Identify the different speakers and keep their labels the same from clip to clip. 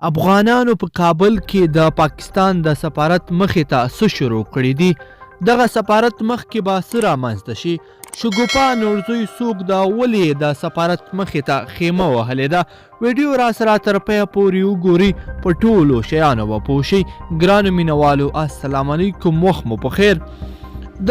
Speaker 1: افغانانو په کابل کې د پاکستان د سفارت مخې ته څه شروع کړي دي؟ دغه سفارت مخکې به څه رامنځته شي؟ شګوفه نورزی څوک ده؟ ولې د سفارت مخې ته خیمه وهلې ده؟ ویډیو را سره تر پایه پورې وګورئ، په ټولو شیانو به پوه شئ. ګرانو مینوالو، السلام علیکم، وخت مو په خیر.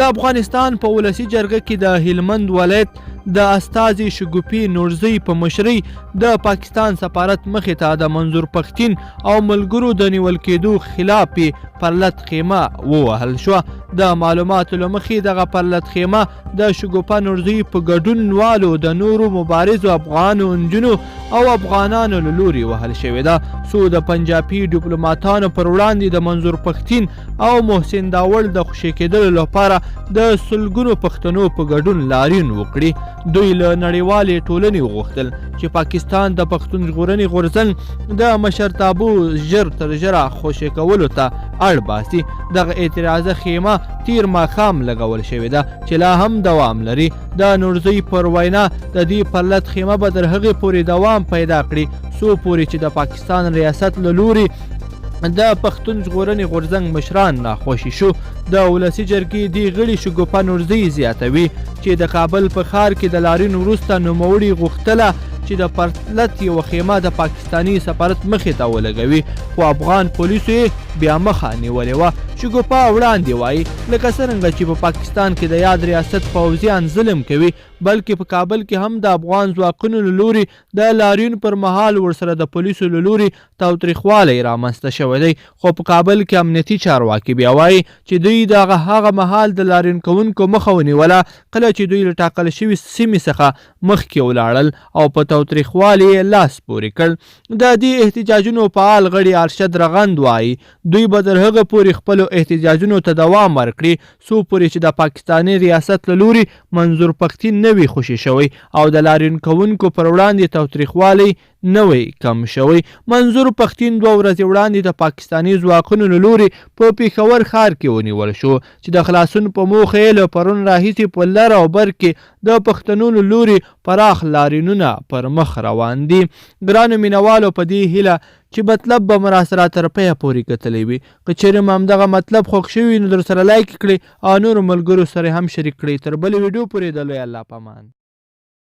Speaker 1: د افغانستان په ولسي جرګه کې د هلمند ولایت د استازي شګوفې نورزی په مشرۍ د پاکستان سفارت مخې ته د منظور پښتین او ملګرو د نیول کېدو خلاف پرلت خیمه ووهل شوه. د معلوماتو له مخې دغه پرلت خیمه د شګوفه نورزی په ګډون والو د نورو مبارزو افغانو نجونو او افغانانو له لوري وهل شوې ده، څو د پنجابي ډیپلوماتانو پر وړاندې د منظور پښتین او محسن داوړ د خوشي کېدلو لپاره د سلګونو پښتنو په ګډون لاریون وکړي. دوی له نړیوالې ټولنې وغوښتل چې پاکستان د پښتون ژغورنې غورځنګ د مشرتابو ژر تر ژره خوشي کولو ته اړ باسي. دغه اعتراضه خیمه تیر ماښام لګول شوې ده چې لا هم دوام لري. د نورزی پر وینا د دې پرلت خیمه به تر هغې پورې دوام پیدا کړي څو پورې چې د پاکستان ریاست له لوري د پښتون ژغورنې غورځنګ مشران ناخوشي شو. د ولسي جرګې دې غړي شګوفه نورزی زیاتوي چې د کابل په ښار کې د لاریون وروسته نوموړي غوښتله چې د پرلت یوه خیمه د پاکستاني سفارت مخې ته ولګوي، خو افغان پولیسو یې بیا مخه نیولې وه. شګوفه وړاندې وایي لکه څرنګه چې په پاکستان کې د یاد ریاست پوځیان ظلم کوي، بلکې په کابل کې هم د افغان ځواکونو له لوري د لاریون پر مهال ورسره د پولیسو له لوري تاوتریخوالی رامنځته شوی دی. خو په کابل کې امنیتي چارواکي بیا وایي چې دوی د هغه مهال د لاریون کوونکو مخه ونیوله کله چې دوی له ټاکل شوي سیمې څخه مخکې ولاړل او په تاوتریخوالي یې لاس پورې کړ. د دې احتجاجونو فعال غړي ارشد رغند وایي دوی به تر هغه پورې خپلو احتجاجونو ته دوام ورکړي څو پورې چې د پاکستاني ریاست له لوري منظور پښتین نه وي خوشي شوی او د لاریون کوونکو پر وړاندې تاوتریخوالی نه وی کم شوی. منظور پښتین 2 ورځې وړاندې د پاکستاني ځواکونو له لوري په پېښور ښار کې ونیول شو چې د خلاصون په موخه یې له پرون راهیسې په لر او بر کې د پښتنو له لوري پراخ لاریونونه پر مخ روان دي. ګرانو مینوالو، په دې هیله چې مطلب به مو راسره تر پایه پورې کتلی وي. که چیرې مو همدغه مطلب خوښ شوي نو در سره لایک کړئ او نورو ملګرو سره هم شریک کړئ. تر بلې ویډیو پورې د لوی الله په امان.